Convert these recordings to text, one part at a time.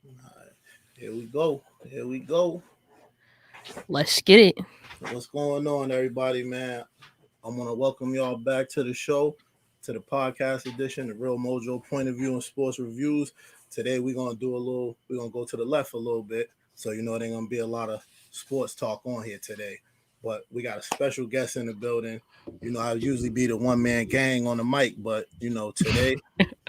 Alright, here we go. Here we go. Let's get it. What's going on, everybody, man? I want to welcome y'all back to the show, to the podcast edition, the Real Mojo Point of View and Sports Reviews. Today, we're going to go to the left a little bit. So, there ain't going to be a lot of sports talk on here today. But we got a special guest in the building. I usually be the one man gang on the mic, but, today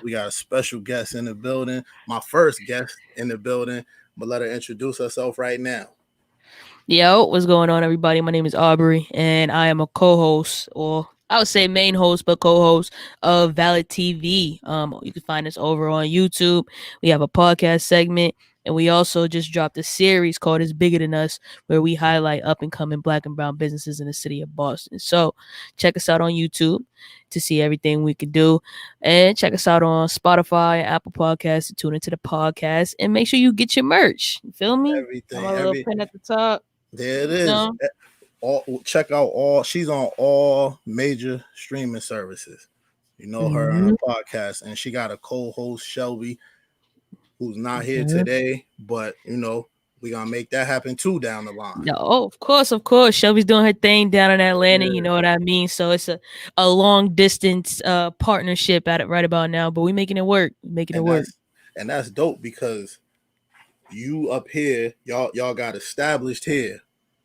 we got a special guest in the building. My first guest in the building. But let her introduce herself right now. Yo, what's going on, everybody? My name is Aubri, and I am a co-host, or I would say main host, but co-host of Valid TV. You can find us over on YouTube. We have a podcast segment, and we also just dropped a series called "It's Bigger Than Us," where we highlight up and coming Black and Brown businesses in the city of Boston. So, check us out on YouTube to see everything we could do, and check us out on Spotify, Apple Podcasts, to tune into the podcast, and make sure you get your merch. You feel me? Got Everything, my little print at the top. there it is. No. All check out all. She's on all major streaming services. You know her on her Mm-hmm. podcast, and she got a co-host Shelby, who's not here Mm-hmm. today. But we gonna make that happen too down the line. No, of course, of course. Shelby's doing her thing down in Atlanta. You Yeah, know what I mean. So it's a long distance partnership at it right about now. But we making it work. We making it and work. that's dope because you up here, y'all got established here.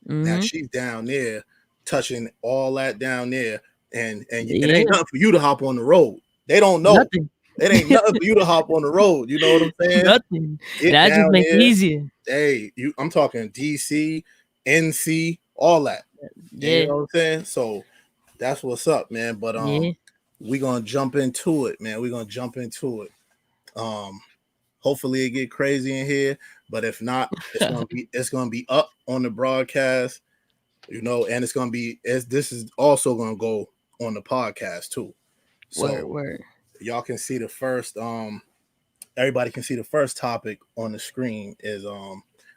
Now Mm-hmm. she's down there, touching all that down there, and it Yeah. ain't nothing for you to hop on the road. They don't know. Nothing. It ain't nothing for you to hop on the road. You know what I'm saying? Nothing. Get That just down makes it there. easier. Hey, I'm talking DC, NC, all that. And you Yeah. know what I'm saying? So that's what's up, man. But Yeah. we're gonna jump into it, man. We're gonna jump into it. Um, hopefully it get crazy in here, but if not, it's gonna be up on the broadcast, and this is also gonna go on the podcast too. Word. So Word. y'all can see the first everybody can see the first topic on the screen is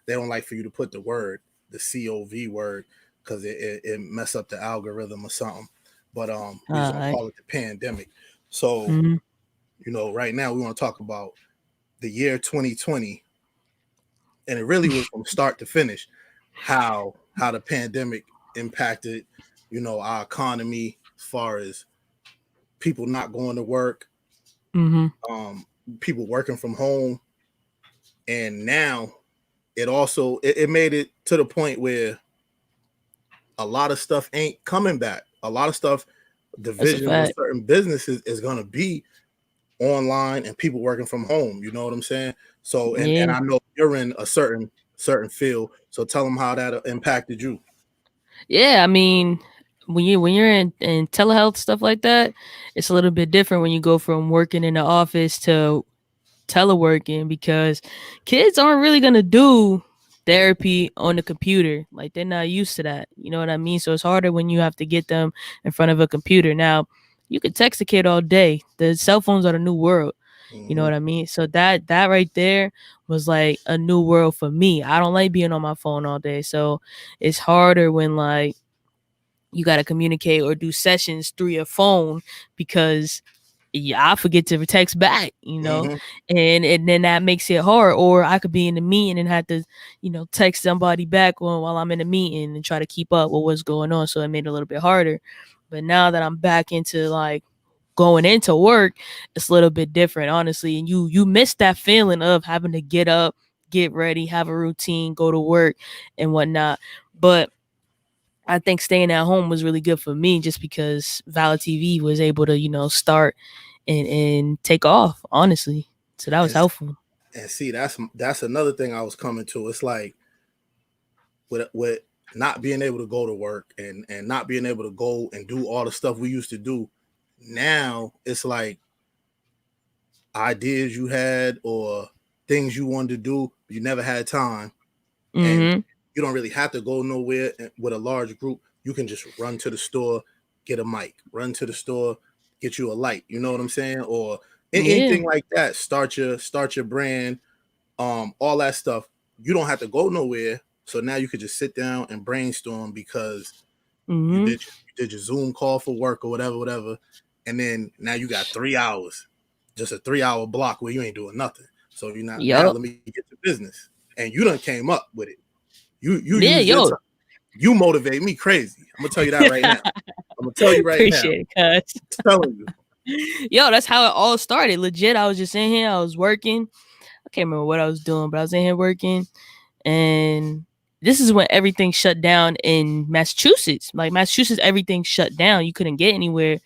they don't like for you to put the COV word because it mess up the algorithm or something. But we just gonna Alright. call it the pandemic. So Mm-hmm. right now we want to talk about the year 2020, and it really was from start to finish how the pandemic impacted our economy as far as people not going to work, Mm-hmm. um, people working from home, and now it made it to the point where a lot of stuff ain't coming back. A lot of stuff, That's a divisions of fact. certain businesses is gonna be online and people working from home. You know what I'm saying? So and Yeah. I know you're in a certain field. So tell them how that impacted you. Yeah, I mean, when you're in telehealth stuff like that, it's a little bit different when you go from working in the office to teleworking because kids aren't really gonna do therapy on the computer. Like they're not used to that. You know what I mean? So it's harder when you have to get them in front of a computer. Now, you could text a kid all day. The cell phones are the new world. You know Mm-hmm. what I mean? So that right there was like a new world for me. I don't like being on my phone all day. So it's harder when like you got to communicate or do sessions through your phone because yeah, I forget to text back, Mm-hmm. and then that makes it hard. Or I could be in the meeting and have to, text somebody back while I'm in the meeting and try to keep up with what's going on. So it made it a little bit harder. But now that I'm back into like going into work, it's a little bit different, honestly. And you miss that feeling of having to get up, get ready, have a routine, go to work, and whatnot. But I think staying at home was really good for me just because Valid TV was able to, start and take off, honestly. So that was And helpful. and see that's another thing I was coming to. It's like with not being able to go to work and not being able to go and do all the stuff we used to do. Now it's like ideas you had or things you wanted to do, you never had time, and Mm-hmm. you don't really have to go nowhere with a large group. You can just run to the store, get a mic, run to the store, get you a light. You know what I'm saying? Or Yeah. anything like that. Start your brand, all that stuff. You don't have to go nowhere. So now you could just sit down and brainstorm because you Mm-hmm. did you did your Zoom call for work or whatever, and then now you got 3 hours, just a 3 hour block where you ain't doing nothing. So you're not now. Yup. Let me get to business, and you done came up with it. You Yeah, use your yo. time. You motivate me crazy. I'm gonna tell you that right now. I'm gonna tell you right now. Appreciate it, cuz. I'm telling you. Yo, that's how it all started. Legit, I was just in here. I was working. I can't remember what I was doing, but I was in here working. And this is when everything shut down in Massachusetts. Like Massachusetts, everything shut down. You couldn't get anywhere.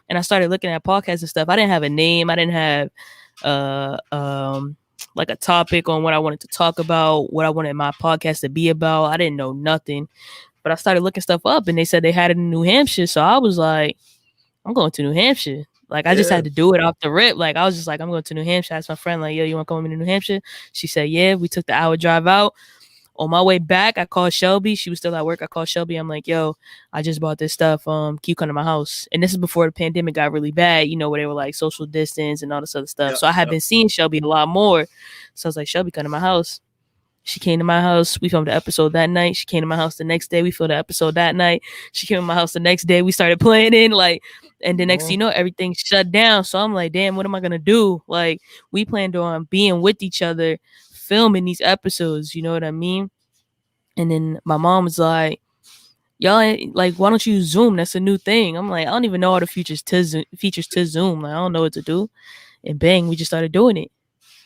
And I started looking at podcasts and stuff. I didn't have a name. I didn't have uh um like a topic on what I wanted to talk about, what I wanted my podcast to be about. I didn't know nothing. But I started looking stuff up and they said they had it in New Hampshire. So I was like, I'm going to New Hampshire. Like I just Yeah. had to do it off the rip. Like I was just like, I'm going to New Hampshire. I asked my friend, like, yo, you want to come with me to New Hampshire? She said, yeah. We took the hour drive out. On my way back, I called Shelby. She was still at work. I called Shelby. I'm like, yo, I just bought this stuff. Can you come to my house? And this is before the pandemic got really bad, you know, where they were like social distance and all this other stuff. Yep. So I had Yep. been seeing Shelby a lot more. So I was like, Shelby, come to my house. She came to my house. We filmed the episode that night. She came to my house the next day. We filmed the episode that night. She came to my house the next day. We started playing in like, and the next thing you know, everything shut down. So I'm like, damn, what am I gonna do? Like, we planned on being with each other, filming these episodes. You know what I mean? And then my mom was like, y'all ain't like, why don't you use Zoom? That's a new thing. I'm like, I don't even know all the features to Zoom. Like, I don't know what to do. And bang, we just started doing it.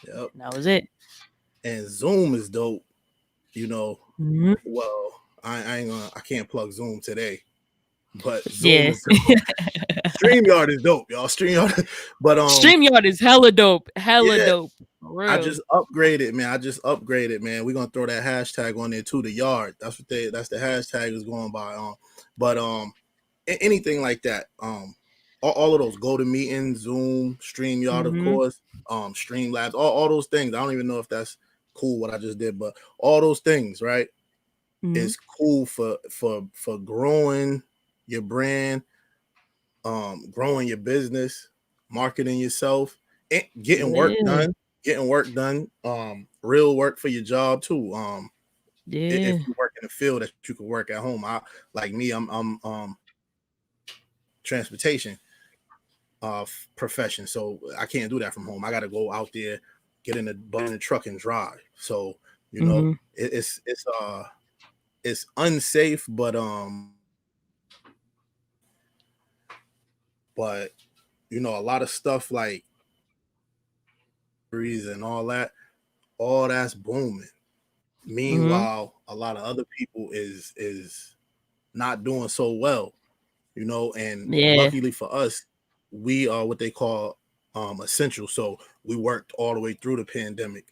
Yep. And that was it. And Zoom is dope. You know, Mm-hmm. well, I ain't gonna. I can't plug Zoom today, but Zoom Yeah. is dope. StreamYard is dope, y'all. StreamYard, but StreamYard is hella dope. Hella yeah, dope. For real. I just upgraded, man. We're gonna throw that hashtag on there too. The yard. That's the hashtag is going by. But anything like that. All of those go to meetings, Zoom, StreamYard, of Mm-hmm. course, Streamlabs, all those things. I don't even know if that's cool what I just did, but all those things, right? Mm-hmm. Is cool for growing your brand, growing your business, marketing yourself, and getting work Yeah. done. Real work for your job too. Yeah. If you work in a field that you can work at home. I like me, I'm transportation profession, so I can't do that from home. I got to go out there, get in the truck and drive. So you know, Mm-hmm. it's unsafe, but you know, a lot of stuff like and all that's booming. Mm-hmm. Meanwhile, a lot of other people is not doing so well, you know. And Yeah. luckily for us, we are what they call essential. So we worked all the way through the pandemic,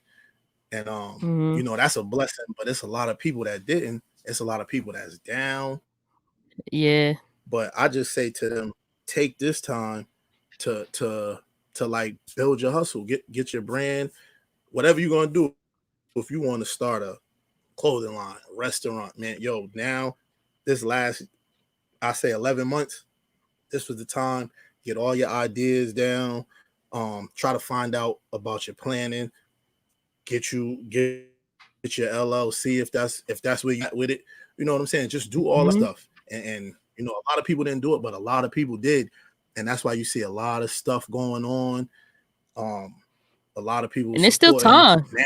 and Mm-hmm. you know, that's a blessing. But it's a lot of people that didn't. It's a lot of people that's down. Yeah. But I just say to them, take this time to like build your hustle, get your brand, whatever you're gonna do. If you want to start a clothing line, restaurant, man, yo, now this last, I say 11 months, this was the time. Get all your ideas down. Try to find out about your planning. Get your LLC if that's where you at with it. You know what I'm saying? Just do all that Mm-hmm. stuff. And you know, a lot of people didn't do it, but a lot of people did. And that's why you see a lot of stuff going on. A lot of people And it's still supporting time. now.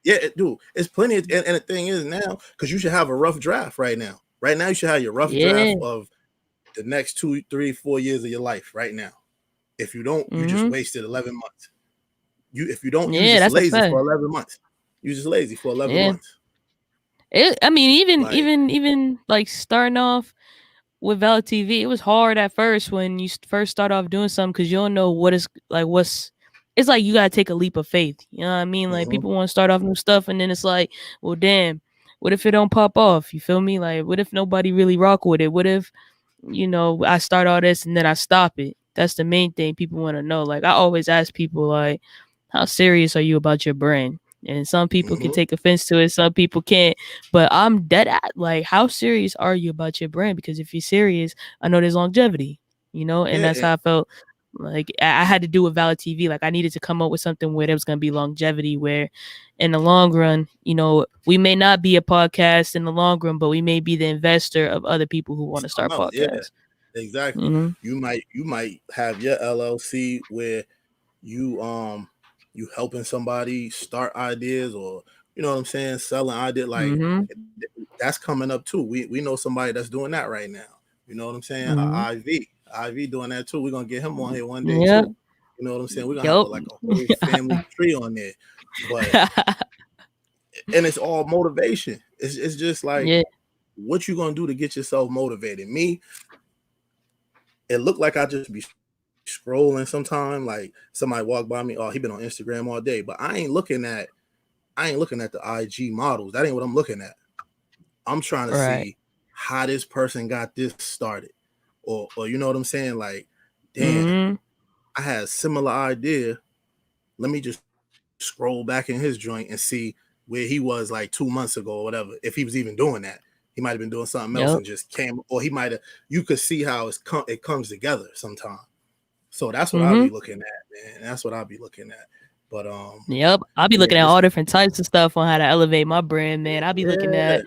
Yeah, dude, it's plenty. And the thing is now, because you should have a rough draft right now. Right now, you should have your rough Yeah. draft of the next 2, 3, 4 years of your life right now. If you don't, you just Mm-hmm. wasted 11 months. If you don't, you Yeah, just that's a lazy fact. for 11 months. You just lazy for 11 Yeah. months. I mean, Like, even like starting off with Valid TV, it was hard at first when you first start off doing something because you don't know what is like what's. It's like you gotta take a leap of faith. You know what I mean? Like mm-hmm, people want to start off new stuff, and then it's like, well, damn, what if it don't pop off? You feel me? Like, what if nobody really rock with it? What if I start all this and then I stop it? That's the main thing people want to know. Like I always ask people, like, how serious are you about your brand? And some people can mm-hmm. take offense to it, some people can't. But I'm dead at like, how serious are you about your brand? Because if you're serious, I know there's longevity, and Yeah, that's how I felt. Like I had to do with Valid TV. Like I needed to come up with something where there was gonna be longevity, where in the long run, we may not be a podcast in the long run, but we may be the investor of other people who want to start something else. Yeah, podcasts. exactly. Mm-hmm. You might have your LLC where you you helping somebody start ideas, or you know what I'm saying, selling ideas. Like Mhm. that's coming up too. We know somebody that's doing that right now. You know what I'm saying? Mhm. IV doing that too. We're gonna get him on here one day Yep. too. You know what I'm saying? We're gonna have Yep. like a whole family tree on there. But and it's all motivation. It's just like Yeah. what you gonna do to get yourself motivated. Me, it looked like I just be scrolling sometime. Like somebody walk by me, oh, he been on Instagram all day. But I ain't looking at the IG models. That ain't what I'm looking at. I'm trying to Right. see how this person got this started. Or you know what I'm saying? Like, damn, Mhm. I had a similar idea. Let me just scroll back in his joint and see where he was like 2 months ago or whatever. If he was even doing that, he might have been doing something else and Yep. just came, or he might have. You could see how it comes together sometimes. So that's what I'll Mhm. be looking at, man. That's what I'll be looking at. But Yep. I'll be yeah, looking at just all different types of stuff on how to elevate my brand, man. I'll be looking yeah, at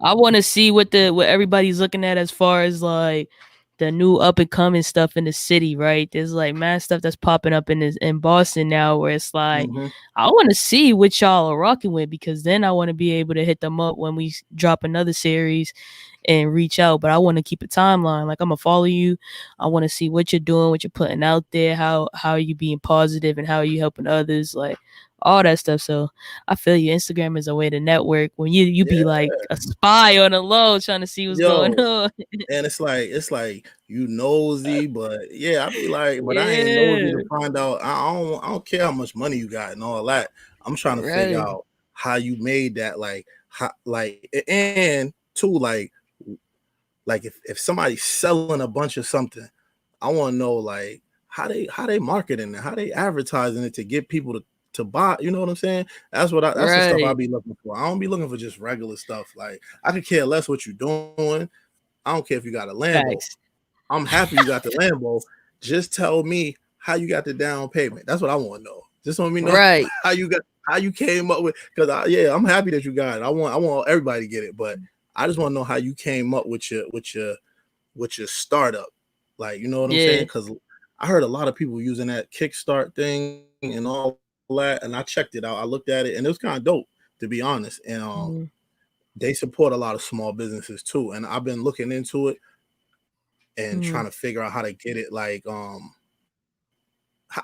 I want to see what everybody's looking at as far as like the new up and coming stuff in the city, right? There's like mad stuff that's popping up in Boston now where it's like hmm I want to see what y'all are rocking with because then I want to be able to hit them up when we drop another series and reach out. But I want to keep a timeline. Like I'm gonna follow you. I want to see what you're doing, what you're putting out there, how are you being positive and how are you helping others, like all that stuff. So I feel you. Instagram is a way to network when you be yeah, like a spy on the low trying to see what's going yo. on. And it's like you nosy, but yeah, I be like, but I ain't nosy to Yeah. find out. I don't care how much money you got and all that. I'm trying to figure Right. out how you made that, like how, like, and too, like if somebody's selling a bunch of something, I want to know like how they marketing it, how they advertising it to get people to buy. You know what I'm saying? That's the stuff I Right. be looking for. I don't be looking for just regular stuff. Like I could care less what you're doing. I don't care if you got a Lambo. Facts. I'm happy you got the Lambo. Just tell me how you got the down payment. That's what I want to know. Just want me to know Right. how you came up with, because yeah, I'm happy that you got it. I want everybody to get it, but I just want to know how you came up with your startup. Like, you know what I'm saying? Yeah. Because I heard a lot of people using that Kickstart thing and all that, and I checked it out. I looked at it, and it was kind of dope, to be honest. And Mm. they support a lot of small businesses too. And I've been looking into it and trying to Mm. figure out how to get it, like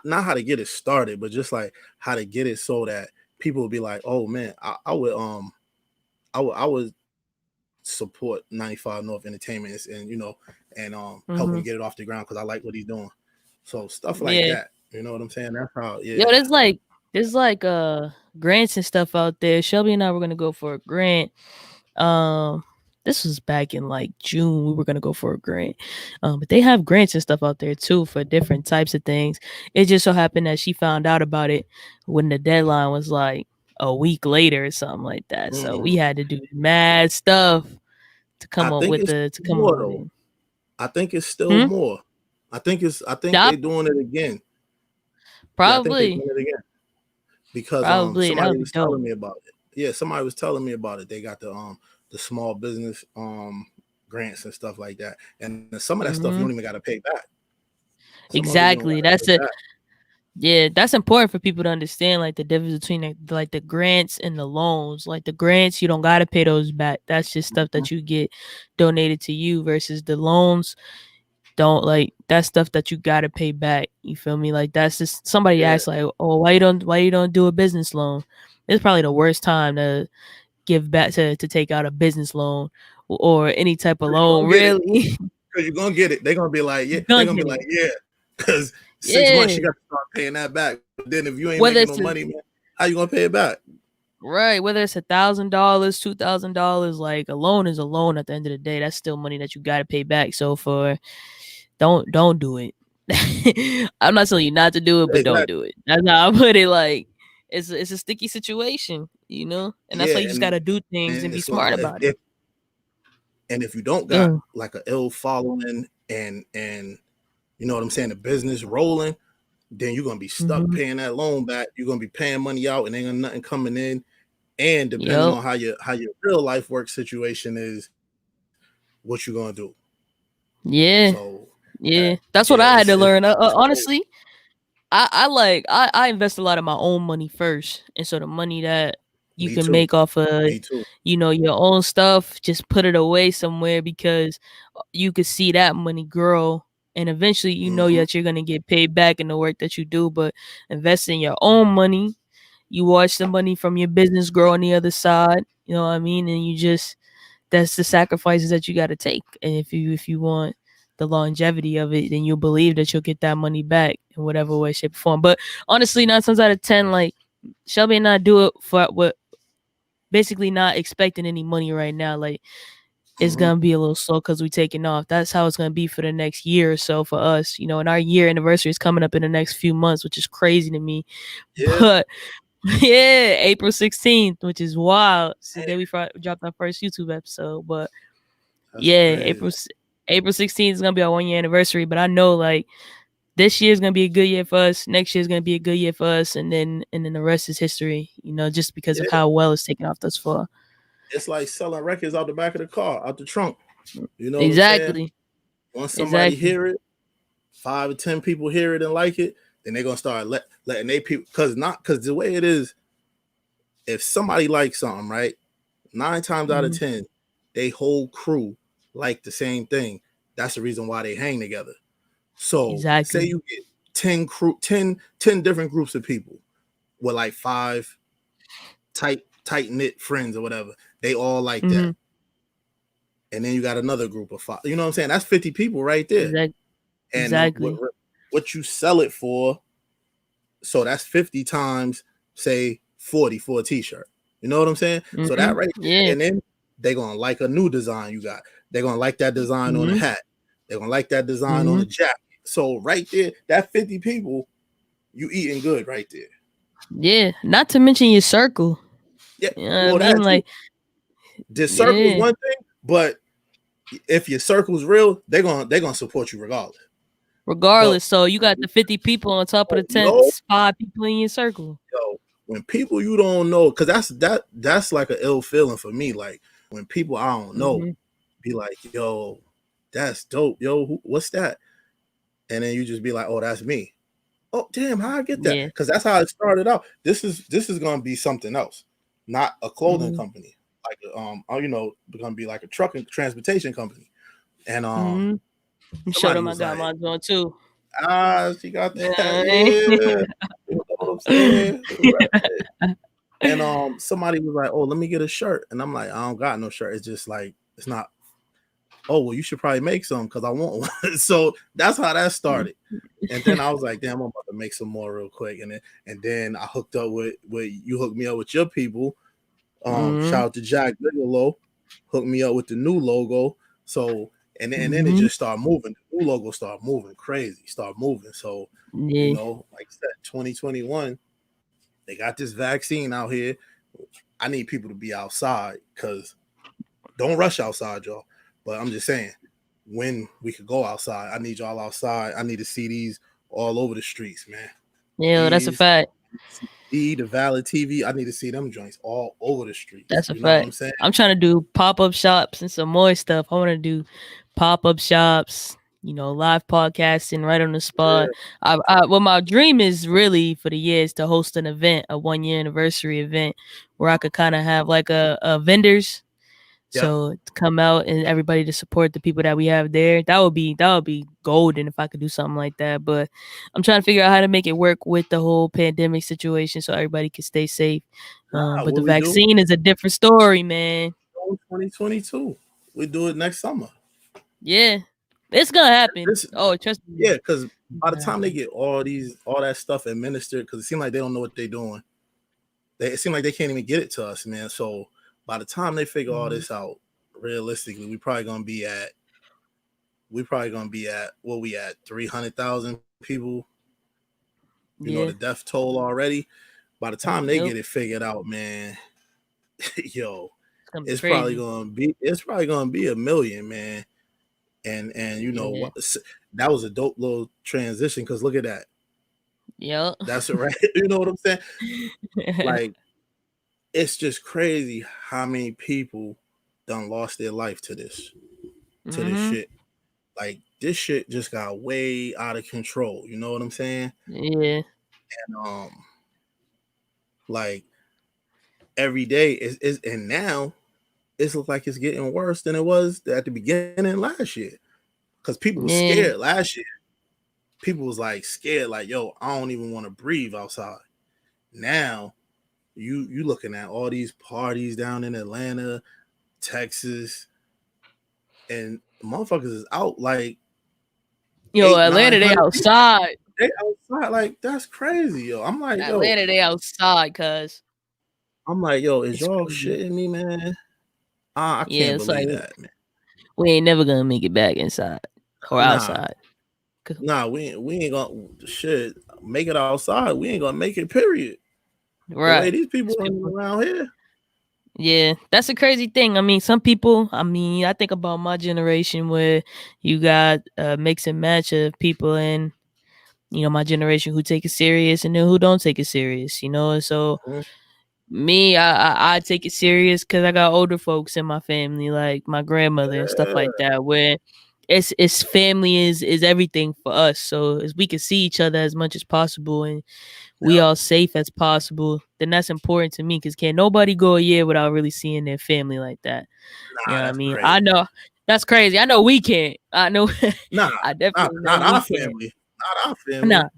not how to get it started, but just like how to get it so that people would be like, oh man, I would support 95 North Entertainment, and help him get it Mhm. off the ground because I like what he's doing. So stuff like Yeah. that. You know what I'm saying? That's how, Yo, yeah. there's like grants and stuff out there. Shelby and I were gonna go for a grant. Um this was back in like June. We were gonna go for a grant. But they have grants and stuff out there too for different types of things. It just so happened that she found out about it when the deadline was like a week later or something like that. So we Mm. had to do mad stuff to I come up think with it's the to still come up more with though. it. I think it's still Hmm? more. I think Yup, they're doing it again. Yeah, I think they're probably. doing it again because Probably. That somebody would be was dope. telling me about it. Yeah, somebody was telling me about it. They got the small business grants and stuff like that. And some of that stuff you don't even Hmm. got to pay back. Some of it you don't got Exactly. to pay That's it. back. Yeah, that's important for people to understand, like the difference between like the grants and the loans. Like the grants, you don't gotta pay those back. That's just stuff Mhm. that you get donated to you. Versus the loans, don't like that's stuff that you gotta pay back. You feel me? Like that's just somebody Yeah, asks like, oh, why you don't do a business loan? It's probably the worst time to give back to take out a business loan or any type of because you're loan. gonna get it. Really, Because you're gonna get it. They're gonna be like, yeah. you They're gonna gonna be get like, it. yeah. Because 6 months you Yeah. got to start paying that back. But then if you ain't making Whether no it's money, man, how you gonna pay it back? Right, whether it's $1,000, $2,000, like a loan is a loan at the end of the day. That's still money that you gotta pay back. So for don't do it. I'm not telling you not to do it, but don't Exactly. do it. That's how I put it. Like it's a sticky situation, you know, and that's Yeah, why you just and gotta do things and and be so smart if, about it. if and if you don't got Yeah. like a ill following and you know what I'm saying, the business rolling, then you're gonna be stuck Hmm. paying that loan back. You're gonna be paying money out and ain't gonna nothing coming in. And depending Yep. on how your real life work situation is, what you gonna do. Yeah. So that Yeah. yeah, That's what I had to it's learn. crazy. Honestly, I invest a lot of my own money first, and so the money that you Me can too. make off of, Me too. your own stuff, just put it away somewhere because you could see that money grow, and eventually you know Hmm. that you're gonna get paid back in the work that you do. But invest in your own money, you watch the money from your business grow on the other side. You know what I mean? And you just that's the sacrifices that you got to take. And if you want the longevity of it, then you'll believe that you'll get that money back in whatever way, shape, or form. But honestly, 9 times out of 10, like Shelby and I do it for what basically not expecting any money right now. Like it's Hmm. gonna be a little slow because we taking off. That's how it's gonna be for the next year or so for us. And our year anniversary is coming up in the next few months, which is crazy to me. Yeah. But yeah, April 16th, which is wild. It's the Damn, day we dropped our first YouTube episode. But that's yeah, crazy. April 16th is gonna be our 1 year anniversary. But I know like this year is gonna be a good year for us. Next year is gonna be a good year for us, and then the rest is history. Just because of Yeah. how well it's taken off thus far. It's like selling records out the back of the car, out the trunk. You know what I'm saying? Exactly. Once somebody Exactly. hear it, 5 or 10 people hear it and like it, then they're gonna start letting they people because the way it is, if somebody likes something, right, 9 times out of Hmm. 10, they whole crew like the same thing. That's the reason why they hang together. So say Exactly. you get 10 different groups of people with like five tight knit friends or whatever. They all like that. Hmm. And then you got another group of five. You know what I'm saying? That's 50 people right there. Exactly. And Exactly. what you sell it for, so that's 50 times, say, 40 for a t-shirt. You know what I'm saying? So Hmm. that right there, Yeah. and then they're gonna like a new design you got. They're gonna like that design on the Hmm. hat. They're gonna like that design on Hmm. the jacket. So right there, that 50 people, you eating good right there. Yeah. Not to mention your circle. Yeah, You know what I well, mean? that too. Like, The circle is yeah. one thing, but if your circle's real, they're gonna support you regardless. But Regardless, so you got the 50 people on top of the tent, no, it's 5 people in your circle. yo, when people you don't know, because that's like an ill feeling for me. Like when people I don't know Hmm. be like, yo, that's dope, yo, what's that? And then you just be like, oh, that's me. Oh, damn, how I get that? Yeah. Because that's how it started out. This is gonna be something else, not a clothing Hmm. company. Like gonna be like a truck and transportation company. And Hmm. You showed somebody them I was got like, mine on too. she got that, Yeah. yeah. You know what I'm saying? Right. And somebody was like, "Oh, let me get a shirt," and I'm like, "I don't got no shirt. It's just like it's not." Oh, well, you should probably make some because I want one. So that's how that started. And then I was like, "Damn, I'm about to make some more real quick." And then I hooked up with you hooked me up with your people. Hmm. Shout out to Jack Bigelow, hooked me up with the new logo. So and then it Hmm. just started moving. The new logo started moving crazy, start moving. So Yeah. like I said, 2021, they got this vaccine out here. I need people to be outside because don't rush outside, y'all. But I'm just saying, when we could go outside, I need y'all outside. I need to see these all over the streets, man. Yeah, that's a These, fact. the Valid TV, I need to see them joints all over the streets. That's a You know what fact. I'm saying? I'm trying to do pop-up shops and some more stuff. I want to do pop-up shops, live podcasting right on the spot. Yeah, Well, my dream is really for the year is to host an event, a 1 year anniversary event, where I could kind of have like a vendors, yep. so to come out and everybody to support the people that we have there. That would be golden if I could do something like that. But I'm trying to figure out how to make it work with the whole pandemic situation so everybody can stay safe. Nah, But the what we do? vaccine is a different story, man. 2022. We do it next summer. Yeah, it's gonna happen. This, Oh, trust me, yeah, because it's by the gonna time they happen. get all that stuff administered, because it seems like they don't know what they're doing. It seems like they can't even get it to us, man. So by the time they figure all Mhm. this out, realistically, we probably gonna be at what we at 300,000 people. The Yeah. death toll already. By the time they Yep. get it figured out, man, yo, It's gonna be it's probably crazy. gonna be it's probably gonna be a million, man. And Yeah. that was a dope little transition because look at that. Yep. That's it, right. You know what I'm saying? Like it's just crazy how many people done lost their life to this Mhm. shit. Like this shit just got way out of control. You know what I'm saying? Yeah. And like every day is and now it's look like it's getting worse than it was at the beginning last year. Cause people was scared Yeah. last year. People was like scared, like, yo, I don't even want to breathe outside. Now you looking at all these parties down in Atlanta, Texas, and motherfuckers is out like Yo, eight, nine Atlanta, they hundred people. outside. They outside like that's crazy, yo. Atlanta, they outside, cuz. I'm like, yo, is It's y'all crazy. shitting me, man? I Yeah, can't it's like believe that, man. we ain't never gonna make it back inside or Nah, outside. nah, we ain't gonna shit make it outside. We ain't gonna make it. Period. The way Right. these people It's running people. around here, Yeah, that's a crazy thing. I mean, some people, I mean, I think about my generation where you got a mix and match of people in, my generation who take it serious and then who don't take it serious, and so mhm, me, I take it serious because I got older folks in my family, like my grandmother and stuff like yeah, that, where it's family is everything for us. So as we can see each other as much as possible and we yep, all safe as possible, then that's important to me because can't nobody go a year without really seeing their family like that. You know nah, what I that's mean? crazy. I know that's crazy. I know we can't. I know Nah, I definitely know not our we can't. family, not our Nah, family.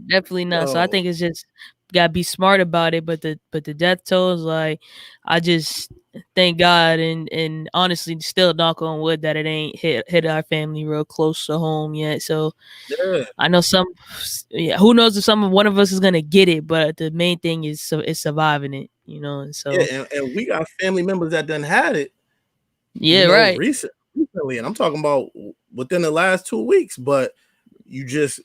definitely not. So I Yo, think it's just gotta be smart about it. But the death tolls, like I just thank God and honestly still knock on wood that it ain't hit our family real close to home yet. So yeah, I know some, yeah, who knows if one of us is gonna get it, but the main thing is surviving it, and yeah, so and we got family members that done had it, yeah, right, recently, and I'm talking about within the last 2 weeks. But you just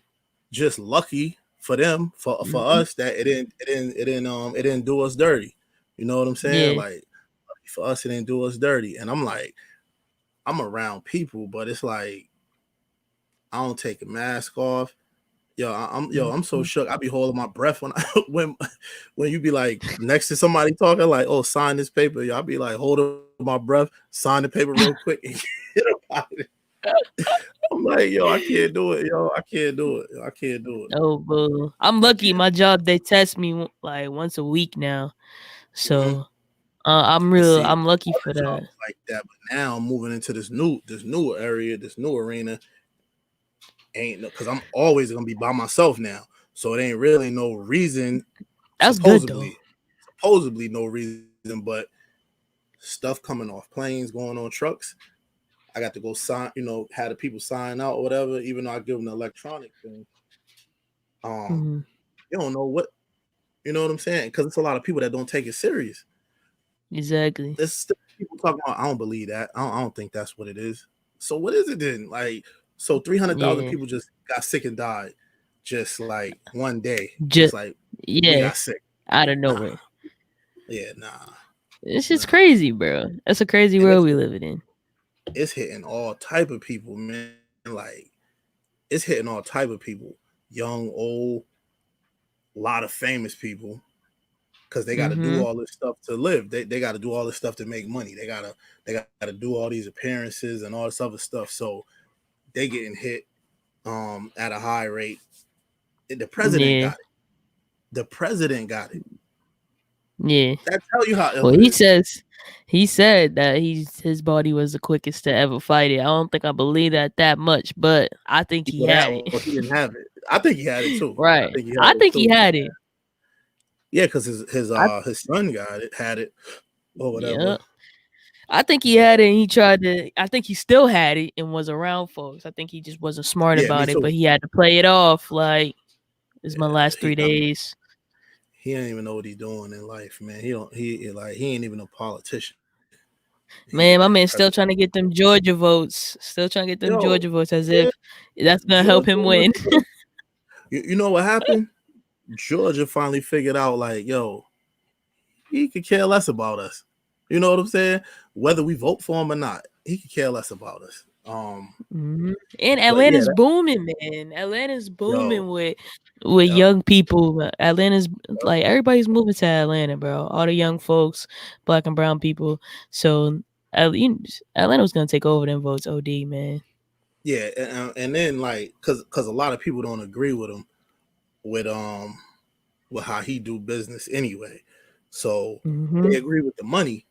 lucky for them, for hmm us that it didn't do us dirty. You know what I'm saying? yeah, Like for us, it didn't do us dirty. And I'm like, I'm around people, but it's like I don't take a mask off. I'm so hmm shook. I be holding my breath when I when you be like next to somebody talking like, oh, sign this paper. Y'all be like holding my breath, sign the paper real quick and get about it. I'm like, yo, I can't do it, yo. I can't do it. I can't do it. oh, boo. I'm I lucky. can't. My job they test me like once a week now, Mm-hmm. so And see, I'm lucky for other that. jobs like that, but now I'm moving into this new area, this new arena. Ain't no because I'm always gonna be by myself now, so it ain't really no reason. That's good though. Supposedly no reason, but stuff coming off planes, going on trucks. I got to go sign, had the people sign out or whatever. Even though I give them the electronic thing, um, Hmm. you don't know what you know what I'm saying because it's a lot of people that don't take it serious. Exactly. There's still people talking about. I don't believe that. I don't think that's what it is. So what is it then? Like, so 300,000 Yeah. people just got sick and died, just like one day. Just Just like we yeah. got sick. Out of Nah, nowhere. yeah, It's just nah. crazy, bro. That's a crazy And world we living in. it's hitting all type of people, man. Like it's hitting all type of people, young, old, a lot of famous people, because they got to do Mm-hmm. all this stuff to live. They got to do all this stuff to make money. They got to do all these appearances and all this other stuff. So they getting hit at a high rate. The president Yeah. got it. The president got it. Yeah. That tell you how Well, ill it is. he said that his body was the quickest to ever fight it. I don't think I believe that much, but I think he Well, had it. well, he didn't have it. I think he had it too. I Right. think he had I it think he too. had it. Yeah, because I his son got it, had it, or yeah. whatever. I think he had it and he tried to I think he still had it and was around folks. I think he just wasn't smart Yeah, me about it, too. but he had to play it off like it's my Yeah, last 3 days. he don't even know what he's doing in life, man. He don't he ain't even a politician. He the Man, my president. man's still trying to get them Georgia votes. Still trying to get them Yo, Georgia votes as yeah, if that's gonna help Georgia. him win. You know what happened? Georgia finally figured out, like, yo, he could care less about us. You know what I'm saying? Whether we vote for him or not, he could care less about us. Mhm. And But yeah, Atlanta's booming, man. Atlanta's yo, booming with yep, young people. Atlanta's yep. like everybody's moving to Atlanta, bro. All the young folks, black and brown people. So Atlanta was gonna take over them votes. OD, man. yeah, and then like, cause a lot of people don't agree with him with with how he do business anyway. So Mm-hmm. they agree with the money,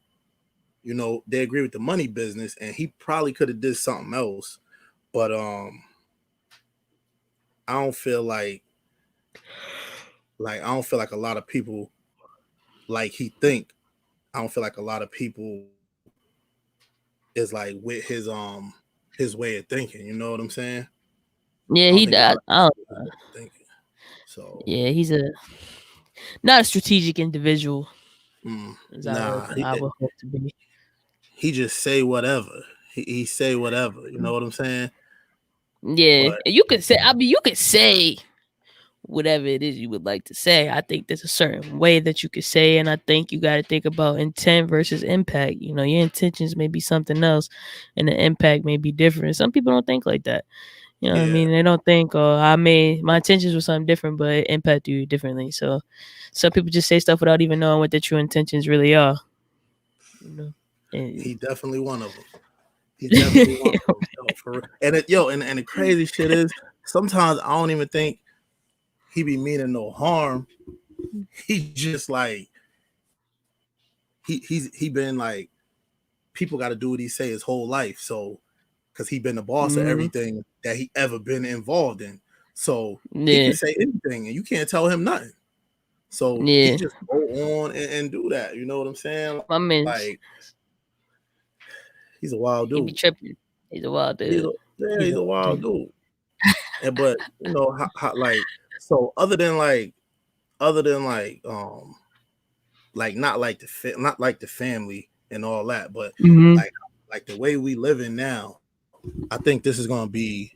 they agree with the money business, and he probably could have did something else. But I don't feel like I don't feel like a lot of people like he think. I don't feel like a lot of people is like with his way of thinking. You know what I'm saying? I Yeah, don't think a lot of I don't, people his way of thinking. So yeah, he's a not a strategic individual as nah, I would hope to be. he just say whatever. He say whatever. You know what I'm saying? Yeah, But and you could say. I mean, you could say whatever it is you would like to say. I think there's a certain way that you could say, and I think you got to think about intent versus impact. You know, your intentions may be something else, and the impact may be different. Some people don't think like that. You know what I yeah, mean? They don't think, oh, I made my intentions were something different, but it impacted you differently. So some people just say stuff without even knowing what their true intentions really are. You know, and he definitely one of them. He definitely one of them. Yo, for real. And and the crazy shit is sometimes I don't even think he be meaning no harm. He just like he been like people got to do what he say his whole life. So because he been the boss of Mhm. everything that he ever been involved in. So he Yeah, can say anything and you can't tell him nothing. So he yeah. just go on and do that. You know what I'm saying? My Like man's he's a wild dude. he be tripping. He's a wild He's a, dude. yeah, He's he's a a wild wild dude. dude. And but how like so other than like not like not like the family and all that, but Mhm. like the way we living now, I think this is gonna be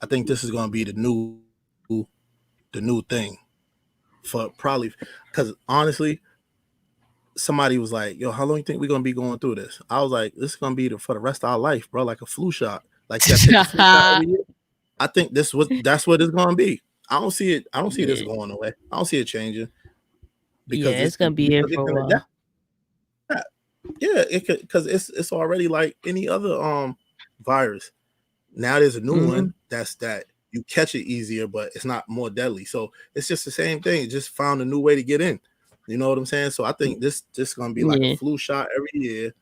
I think this is gonna be the new thing for probably because honestly, somebody was like, "Yo, how long you think we're gonna be going through this?" I was like, "This is gonna be for the rest of our life, bro. Like a flu shot. Like you gotta take the flu shot every year." I think that's what it's gonna be. I don't see it. I don't see this Yeah, going away. I don't see it changing yeah. It's gonna be here because for it a can while. adapt. Yeah, it could because it's already like any other virus. Now there's a new one Mhm. that you catch it easier, but it's not more deadly. So it's just the same thing. It just found a new way to get in. You know what I'm saying? So I think this gonna be like a Yeah. flu shot every year,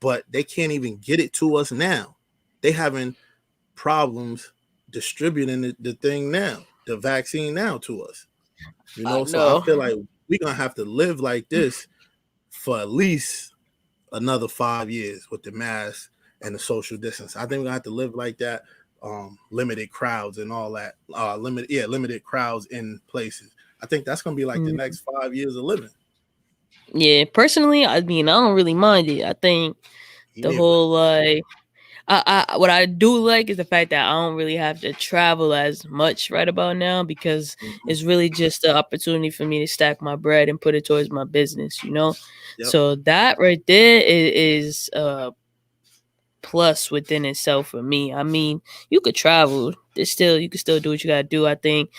but they can't even get it to us now. They having problems distributing the thing now, the vaccine now to us. I So I know. feel like we're gonna have to live like this for at least another 5 years with the mask and the social distance. I think we're gonna have to live like that. Limited crowds and all that. Limited crowds in places. I think that's gonna be like the Mm, next 5 years of living. yeah. Personally, I mean, I don't really mind it. I think the Yeah, but whole like I what I do like is the fact that I don't really have to travel as much right about now because mhm. it's really just the opportunity for me to stack my bread and put it towards my business, you know? Yep. So that right there is plus within itself for me. I mean, you could travel. There's still you can still do what you gotta do. I think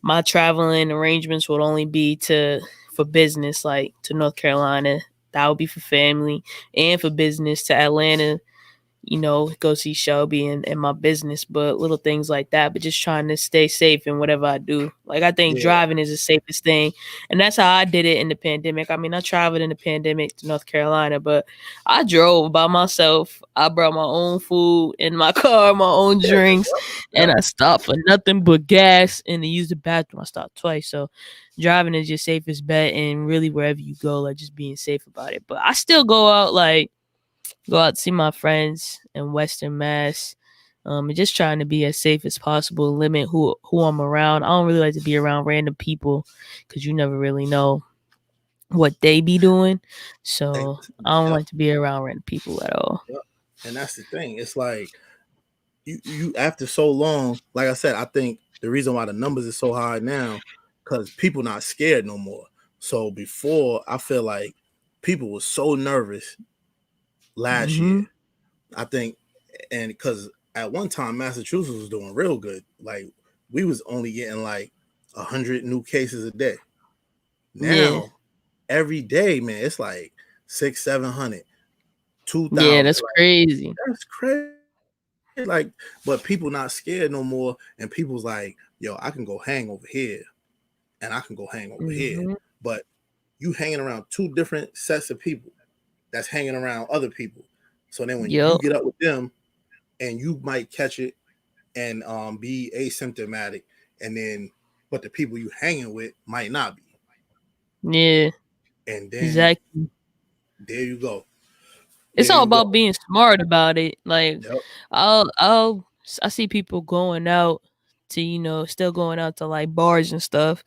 my traveling arrangements would only be to for business, like to North Carolina. That would be for family and for business to Atlanta, you know, go see Shelby and my business, but little things like that. But just trying to stay safe in whatever I do. Like I think Yeah. driving is the safest thing, and that's how I did it in the pandemic. I mean, I traveled in the pandemic to North Carolina, but I drove by myself. I brought my own food in my car, my own Yeah. drinks, and Yep. I stopped for nothing but gas and to use the bathroom. I stopped twice, so driving is your safest bet, and really wherever you go, like just being safe about it. But I still go out like go out to see my friends in Western Mass. And just trying to be as safe as possible, limit who I'm around. I don't really like to be around random people because you never really know what they be doing. So I don't Yep. like to be around random people at all. Yep. And that's the thing. It's like you after so long, like I said, I think the reason why the numbers are so high now, because people not scared no more. So before, I feel like people were so nervous last year. Hmm. I think, and because at one time Massachusetts was doing real good. Like we was only getting like 100 new cases a day. Yeah, Now every day, man, it's like six, 700, two yeah, thousand. that's Like crazy. that's crazy. like, but people not scared no more, and people's like, yo, I can go hang over here, and I can go hang over here, Mm-hmm. but you hanging around two different sets of people that's hanging around other people. So then when you Yep. get up with them, and you might catch it and be asymptomatic, and then but the people you hanging with might not be, Yeah. and then Exactly. there you go, It's there all you about go. being smart about it. Like, Yep. I see people going out to, still going out to like bars and stuff,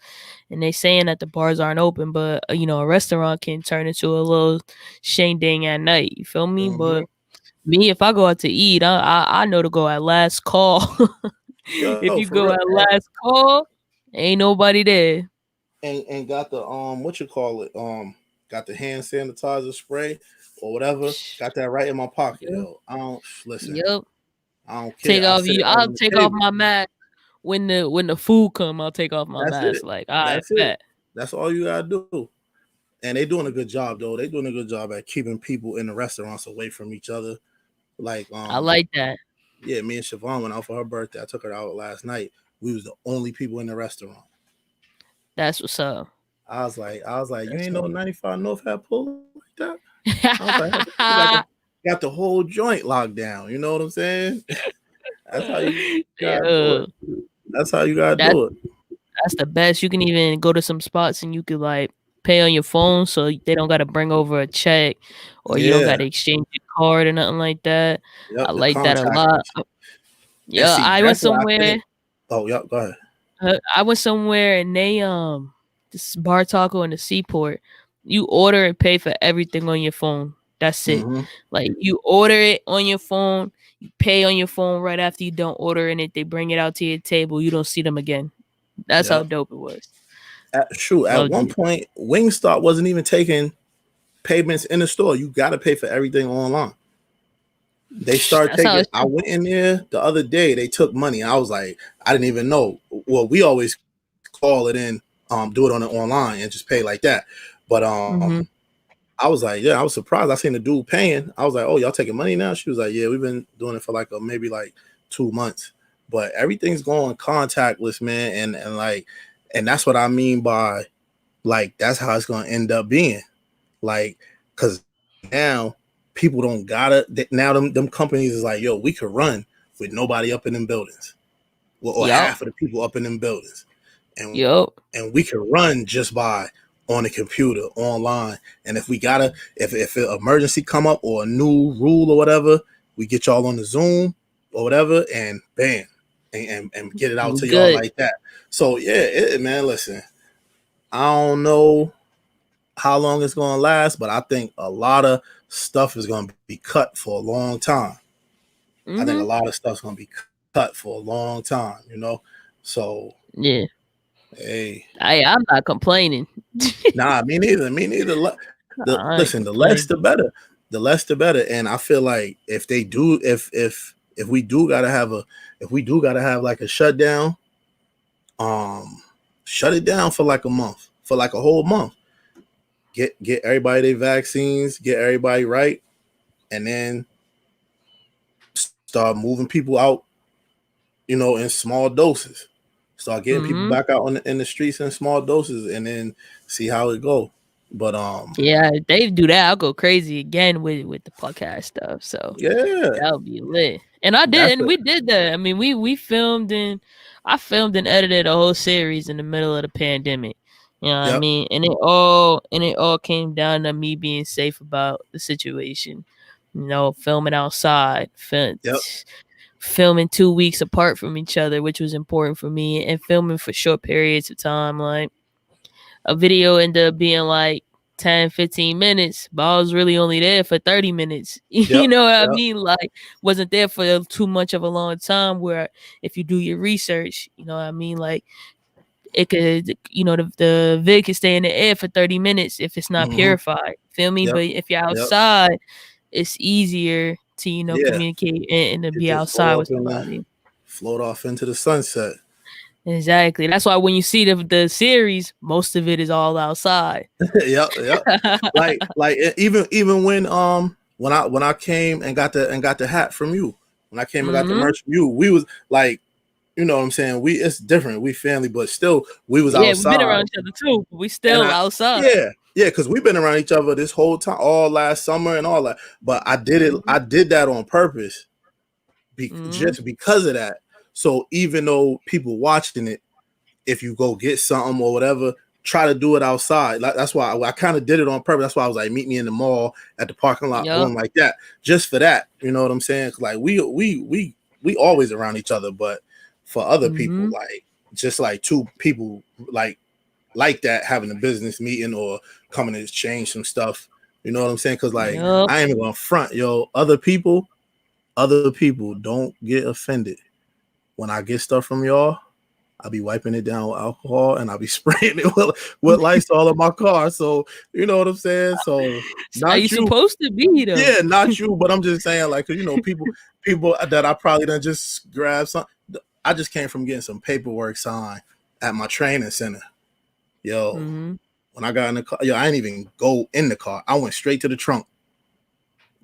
and they saying that the bars aren't open, but a restaurant can turn into a little shindig at night. You feel me? Mm-hmm. But me, if I go out to eat, I know to go at last call. If Yo, you for go real. at last call, ain't nobody there. And got the what you call it, got the hand sanitizer spray or whatever. Got that right in my pocket, Yep. yo. I don't listen. Yep. I don't care. Take I off sit you. it right I'll on take the off table. my mask when the food come. I'll take off my That's mask. it. Like, I That's it. bet. That's all you gotta do. And they doing a good job though. They doing a good job at keeping people in the restaurants away from each other. Like I like that. yeah, me and Siobhan went out for her birthday. I took her out last night. We was the only people in the restaurant. That's what's up. I was like, you That's ain't know what. 95 North had pulled like that. I was like, we got the whole joint locked down. You know what I'm saying? That's how you gotta do Yeah, it. That's how you gotta that do it. that's the best. You can even go to some spots and you could like pay on your phone, so they don't got to bring over a check, or you don't got Yeah. to exchange your card or nothing like that. I Yep. The like that a lot. contactless. And Yeah, see, I went that's why I somewhere. think. Oh, yep. Go ahead. I went somewhere and they this bar taco in the seaport. You order and pay for everything on your phone. That's it. Mm-hmm. Like, you order it on your phone, you pay on your phone right after you don't order in it. They bring it out to your table. You don't see them again. That's how Yep. dope it was. At Loved one it. point, Wingstop wasn't even taking payments in the store. You got to pay for everything online. They started That's how taking. it I should. went in there the other day. They took money. I was like, I didn't even know. Well, we always call it in, do it on it online and just pay like that. But Mm-hmm. I was like, yeah, I was surprised. I seen the dude paying. I was like, oh, y'all taking money now? She was like, yeah, we've been doing it for like maybe like 2 months. But everything's going contactless, man, and that's what I mean by like that's how it's gonna end up being. Like, cause now people don't gotta now them companies is like, yo, we could run with nobody up in them buildings. Well, or Yup. half of the people up in them buildings. And Yup. and we can run just by on the computer online. And if we gotta, if an emergency come up or a new rule or whatever, we get y'all on the Zoom or whatever, and bam, and get it out We to y'all good. like that. So yeah, man, listen, I don't know how long it's gonna last, but I think a lot of stuff is gonna be cut for a long time. I think a Mm-hmm. lot of stuff's gonna be cut for a long time, you know. So Yeah. hey, I'm not complaining. nah, me neither. Me neither. I ain't Listen, the less complaining. the better. The less the better. And I feel like if they do, if we do gotta have a, if we do gotta have like a shutdown, um, shut it down for like a month, for like a whole month. Get everybody their vaccines, get everybody right, and then start moving people out, in small doses. Start getting people Mm-hmm. back out in the streets in small doses, and then see how it go. But Yeah, if they do that, I'll go crazy again with the podcast stuff. So yeah, that would be lit. And I did, that's and the we did that. I mean, we filmed and I filmed and edited a whole series in the middle of the pandemic. You know what I yep, mean? And it all came down to me being safe about the situation. Filming outside, yep, filming 2 weeks apart from each other, which was important for me, and filming for short periods of time. Like, a video ended up being like 10, 15 minutes, but I was really only there for 30 minutes. You yep, know what I yep. mean? Like, wasn't there for too much of a long time, where if you do your research, you know what I mean? Like, it could, the vid could stay in the air for 30 minutes if it's not Mm-hmm. purified. Feel me? Yep, But if you're yep, outside, it's easier to, yeah. communicate and to It be just outside go with up in the somebody. float off into the sunset. Exactly. That's why when you see the series, most of it is all outside. Yep, yep. Like even when I came and got the hat from you. When I came and got the Mm-hmm. merch from you, we was like, you know what I'm saying? It's different. We family, but still we was Yeah, we've been outside. around each other too, but we And still outside. yeah, because we've been around each other this whole time, all last summer and all that. But Mm-hmm. I did that on purpose, Mm-hmm. just because of that. So even though people watching it, if you go get something or whatever, try to do it outside. Like, that's why I kind of did it on purpose. That's why I was like, meet me in the mall at the parking lot, Yup. boom, like that, just for that. You know what I'm saying? Like we always around each other, but for other people, Mm-hmm. like just like two people like that having a business meeting or coming to exchange some stuff. You know what I'm saying? Because like Yup. I ain't even gonna front, yo. Other people don't get offended when I get stuff from y'all. I'll be wiping it down with alcohol and I'll be spraying it with Lysol in my car. So you know what I'm saying? So It's how you not you, supposed to be though. yeah, not you, but I'm just saying, like, 'cause, people that I probably done just grab some. I just came from getting some paperwork signed at my training center. Yo, Mm-hmm. when I got in the car, yo, I didn't even go in the car. I went straight to the trunk,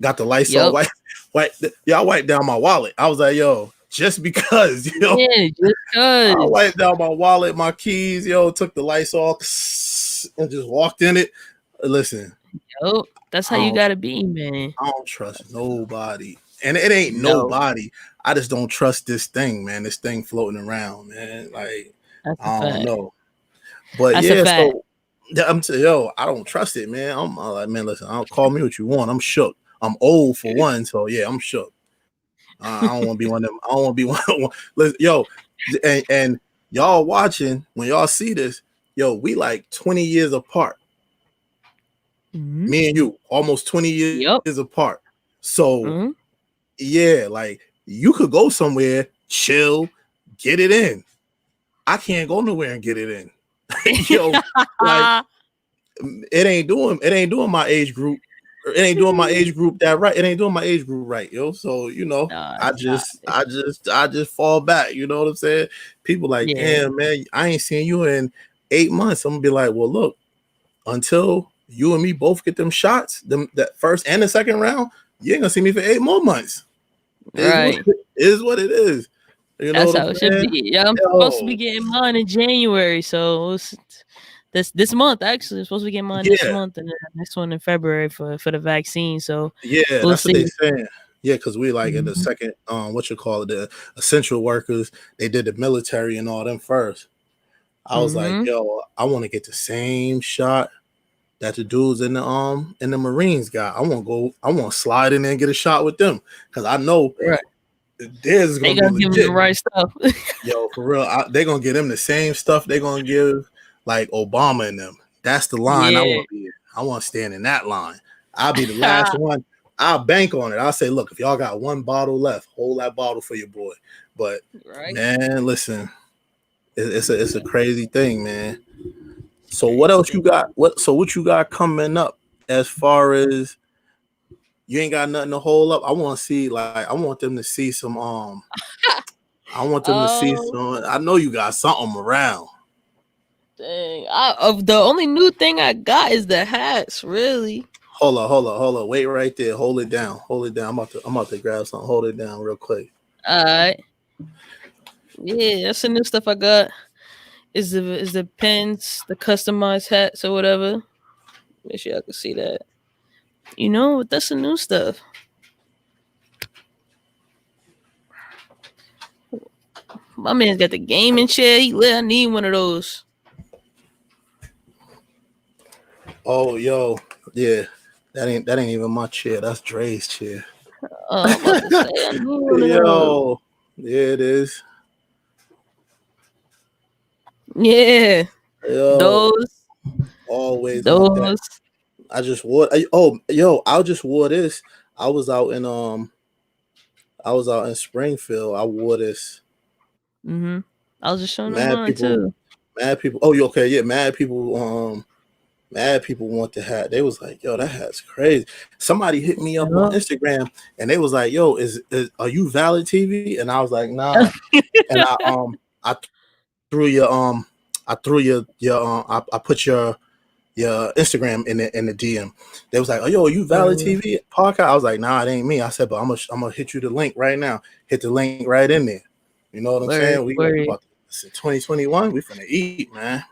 got the Lysol, Yup. I wiped down my wallet. I was like, yo, just because, Yeah, just I cause. wiped down my wallet, my keys, took the Lysol and just walked in it. Listen, Yup. That's how I you don't, gotta be, man. I don't trust nobody. And it ain't No, nobody. I just don't trust this thing, man. This thing floating around, man. Like, that's a I don't fact. know. But That's a yeah, fact. so yeah, I don't trust it, man. I'm like, man, listen, I'll call me what you want. I'm shook. I'm old for one, so yeah, I'm shook. I don't want to be one of them. I don't want to be one. Listen, yo, and y'all watching when y'all see this, yo, we like 20 years apart. Mm-hmm. Me and you, almost 20 years Yup. apart. So Mm-hmm. yeah, like you could go somewhere, chill, get it in. I can't go nowhere and get it in. Yo, like it ain't doing my age group. It ain't doing my age group that right. It ain't doing my age group right, yo. So Nah, it's not. I just fall back. You know what I'm saying? People like, Yeah. damn man, I ain't seen you in 8 months. I'm gonna be like, well, look, until you and me both get them shots, them that first and the second round, you ain't gonna see me for 8 more months. Right. Is what it is. You know That's what I'm how it should saying? be. Yeah, I'm supposed to be Yo, getting mine in January, so this month actually. I'm supposed to be getting mine this yeah, month, and then the next one in February for the vaccine. So yeah, we'll that's what see. they saying. Yeah, because we like in the Mm-hmm. second, what you call it, the essential workers. They did the military and all them first. I was like, Mm-hmm. yo, I want to get the same shot that the dudes in the Marines got. I want to slide in there and get a shot with them because I know Right. theirs is They gonna be gonna give them the legit. right stuff. Yo, for real, they gonna give them the same stuff they gonna give like Obama and them. That's the line I Yeah. want to be in. I want to stand in that line. I'll be the last one. I'll bank on it. I'll say, look, if y'all got one bottle left, hold that bottle for your boy. But Right. man, listen, it's a crazy thing, man. So what Crazy else you thing. got? What you got coming up as far as you ain't got nothing to hold up? I want to see like I want them to see some I want them to see Oh some. I know you got something around. dang! Of the only new thing I got is the hats. Really. Hold on. Wait right there. Hold it down. Hold it down. I'm about to grab something. Hold it down real quick. All right. Yeah, that's the new stuff I got. Is the pins, the customized hats or whatever. Make sure I can see that. You know, that's the new stuff. My man's got the gaming chair. He lit. I need one of those. Oh, yo, yeah. That ain't even my chair. That's Dre's chair. I'm about to say I need one of those. Yo, yeah, it is. Yeah, Yo, those, always want that. those. I just wore. Oh, yo, I just wore this. I was out in I was out in Springfield. I wore this. Mm-hmm. I was just showing them Mad mine people, too. mad people. Oh, you okay? Yeah, mad people. Mad people want the hat. They was like, yo, that hat's crazy. Somebody hit me up on Yeah. Instagram and they was like, yo, is are you Valid TV? And I was like, nah. And I threw your I threw your I put your your Instagram in the DM. They was like, "Oh, yo, you Valid Word, TV podcast?" I was like, "Nah, it ain't me." I said, "But I'm gonna hit you the link right now. Hit the link right in there." You know what I'm saying? word, We word. about to, it's in 2021. We finna eat, man.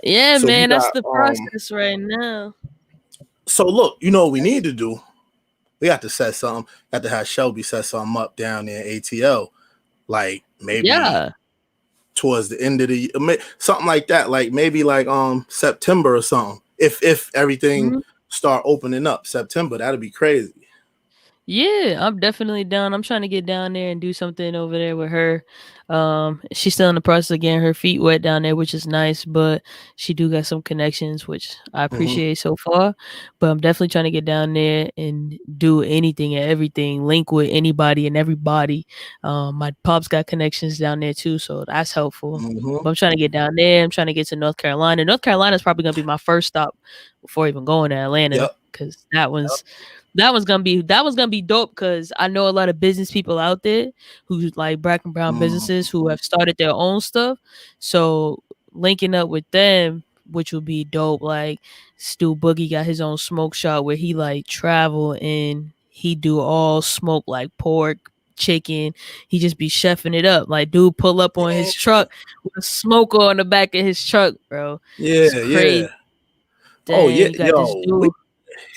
Yeah, So you man, that's got the process right now. So look, you know what we need to do? We got to set something. Got to have Shelby set something up down there in ATL, like maybe Yeah. towards the end of the year, something like that. Like maybe like September or something. If everything Mhm. start opening up September, that'd be crazy. Yeah, I'm definitely down. I'm trying to get down there and do something over there with her. She's still in the process of getting her feet wet down there, which is nice, but she do got some connections, which I Hmm. appreciate so far. But I'm definitely trying to get down there and do anything and everything, link with anybody and everybody. My pops got connections down there too, so that's helpful. Hmm. But I'm trying to get down there. I'm trying to get to North Carolina. North Carolina is probably gonna be my first stop before even going to Atlanta, Yep. because that was gonna be dope, because I know a lot of business people out there who like Black and Brown businesses who Hmm. have started their own stuff. So linking up with them, which would be dope. Like Stu Boogie got his own smoke shop where he like travel and he do all smoke, like pork, chicken. He just be chefing it up. Like dude pull up on his truck with a smoker on the back of his truck, bro. It's Yeah, crazy. yeah. Oh Dang, yeah, you got this yo, we dude.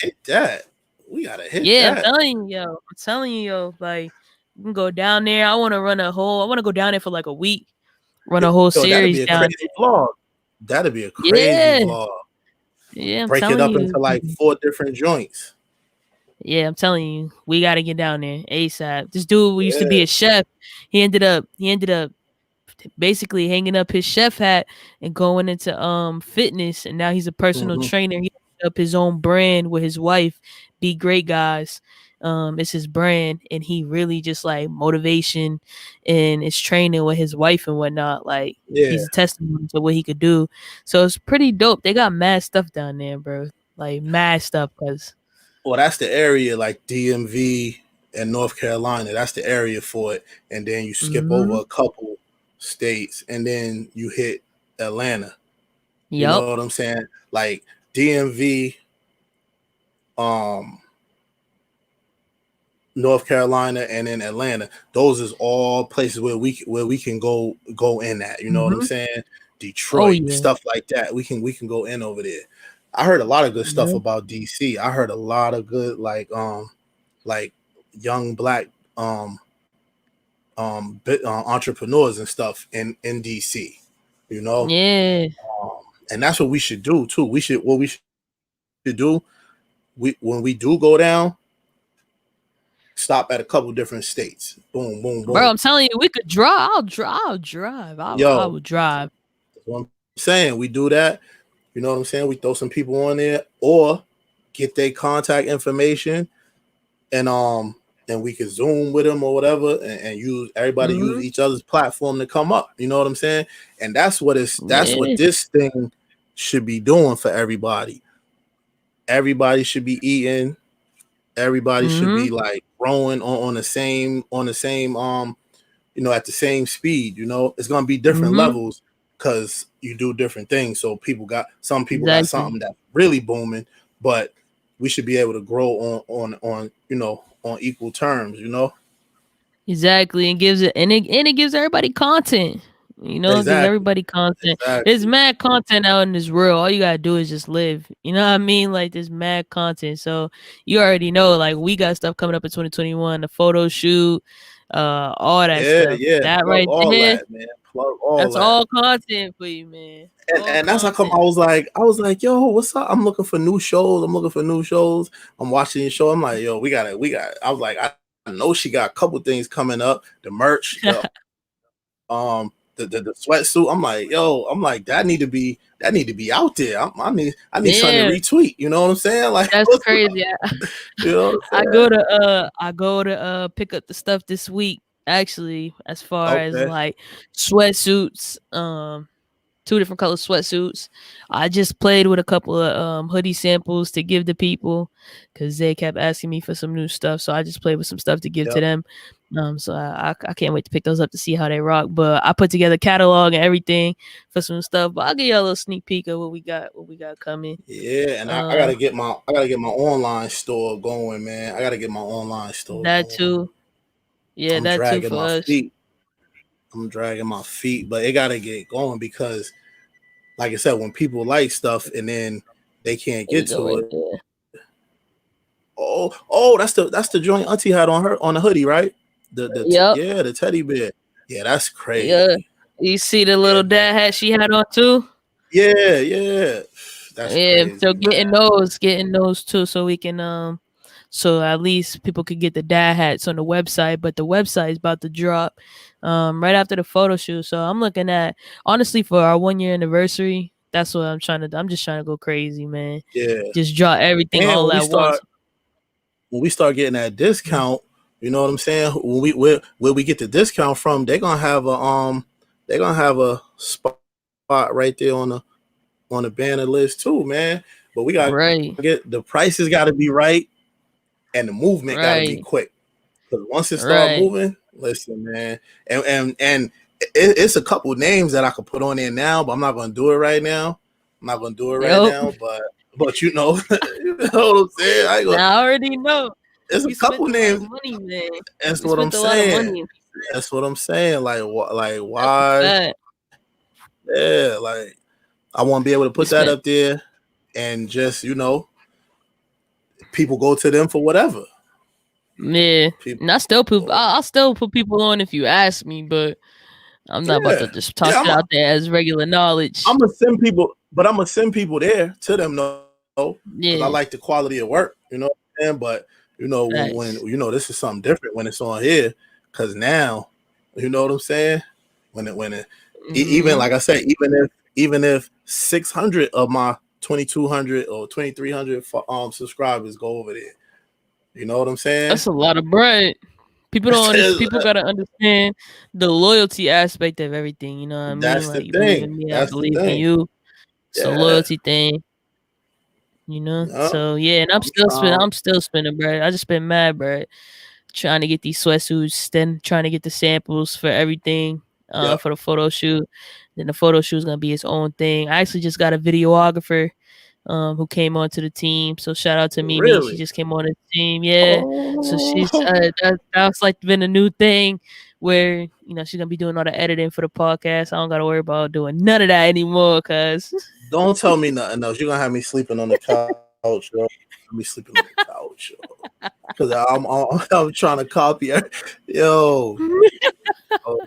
hit that. We gotta hit Yeah, I'm that. telling you, yo. I'm telling you, yo. Like, we can go down there. I want to go down there for like a week, run a whole Yo, that'd series be a down crazy vlog. That'd be a crazy there. Yeah, vlog. yeah. I'm Break it telling up you. into like four different joints. Yeah, I'm telling you. We got to get down there ASAP. This dude who used to be Yeah. a chef. He ended up basically hanging up his chef hat and going into fitness, and now he's a personal Hmm. trainer. He opened up his own brand with his wife, Be Great Guys. It's his brand, and he really just like motivation and is training with his wife and whatnot. Like Yeah. he's a testimony to what he could do. So it's pretty dope. They got mad stuff down there, bro. Like mad stuff, cause Well, that's the area like DMV and North Carolina. That's the area for it. And then you skip over mm-hmm. a couple states and then you hit Atlanta. You know Yup. what I'm saying? Like DMV, um, North Carolina, and then Atlanta. Those is all places where we can go in at. You know what I'm Mm-hmm. saying? Oh Detroit, yeah. stuff like that. We can go in over there. I heard a lot of good stuff Yeah. about DC. I heard a lot of good like young black entrepreneurs and stuff in DC. You know, Yeah. um, and that's what we should do too. We should do when we do go down, stop at a couple different states. Boom, boom, Bro, boom. I'm telling you, we could drive. I'll drive. I Yo, would drive. that's what I'm saying. We do that. You know what I'm saying? We throw some people on there or get their contact information and we can zoom with them or whatever and use everybody use Mhm. each other's platform to come up. You know what I'm saying? And that's what Yeah. this thing should be doing for everybody. Everybody should be eating. Everybody should be Mhm. like growing on the same at the same speed. It's gonna be different Mhm. levels because you do different things. So some people got Exactly. something that's really booming, but we should be able to grow on on equal terms. Exactly. And it gives everybody content. It gives Exactly. everybody content. There's Exactly. mad content out in this world. All you gotta do is just live. You know what I mean? Like there's mad content. So you already know, like we got stuff coming up in 2021, the photo shoot, all that Yeah, stuff. yeah. That Plug right all there, that, man. Plug all that's that. all content for you, man. All And that's how come content. I was like, yo, what's up? I'm looking for new shows. I'm watching the show. I'm like, yo, we got. I was like, I know she got a couple things coming up. The merch, the sweatsuit. I'm like, yo, that need to be out there. I need something to Yeah, retweet. You know what I'm saying? Like, that's what's up? crazy. You know what I'm I saying? go to pick up the stuff this week, actually, as far as Okay. like sweatsuits, two different color sweatsuits. I just played with a couple of hoodie samples to give to people because they kept asking me for some new stuff. So I just played with some stuff to give to Yep. them. So I can't wait to pick those up to see how they rock. But I put together catalog and everything for some stuff. But I'll give you a little sneak peek of what we got coming. Yeah, and I Uh, gotta get my online store going, man. I gotta get my online store that going. too. Yeah, I'm that too dragging for my us. feet. I'm dragging my feet, but it gotta get going because, like I said, when people like stuff and then they can't There we get go to right it. there. That's the joint Auntie had on the hoodie, right? Yep. Yeah, the teddy bear. Yeah, that's Yeah. crazy. You see the Yeah, little dad hat she had on too? yeah. That's Yeah, so crazy, man. getting those too, so we can so at least people could get the dad hats on the website. But the website is about to drop right after the photo shoot. So I'm looking at, honestly, for our 1 year anniversary. That's what I'm trying to do. I'm just trying to go crazy, man. Yeah, Just drop everything and all at once. when we start getting that discount, you know what I'm saying? When where we get the discount from, they're gonna have a spot right there on the banner list too, man. But we gotta Right, get the prices got to be right, and the movement got to be right, quick. Because once it start right. moving, listen, man, and it's a couple names that I could put on there now, but I'm not gonna do it right now. I'm not gonna do it right Yep. now, but you know, you know what I'm saying. I ain't gonna, Now I already know. there's a We spent couple a lot of names. money, man. That's We what I'm spent a lot of saying. money. That's what I'm saying. Like That's a why? fact. Yeah, like I want to be able to We put that spent up there, and just people go to them for whatever. Yeah, People, and I still put I'll still put people on if you ask me, but I'm not about to yeah, just toss yeah. it out there as regular knowledge. I'm gonna send people, but I'm gonna send people there to them though, because I Yeah, like the quality of work. You know what I'm saying? But nice. when this is something different when it's on here, because now, you know what I'm saying? When it even Hmm. like I said, even if 600 of my 2200 or 2300 subscribers go over there, you know what I'm saying? That's a lot of bread. People don't understand. People gotta understand the loyalty aspect of everything. You know what I mean? That's the Like, you believe thing. in me, I That's the believe in thing. you. It's a Yeah. loyalty thing. You know. No, So yeah, and I'm trying. I'm still spending bread. I just been mad bread, trying to get these sweatsuits, then trying to get the samples for everything, Yep. for the photo shoot. Then the photo shoot is gonna be its own thing. I actually just got a videographer, who came onto the team. So shout out to Mimi. She Really? just came on the team. Yeah. So she's Oh, that's like been a new thing where she's gonna be doing all the editing for the podcast. I don't gotta worry about doing none of that anymore, cause don't tell me nothing else. You're gonna have me sleeping on the couch, yo. Me sleeping on the couch, yo. Because I'm trying to copy it. Yo, oh,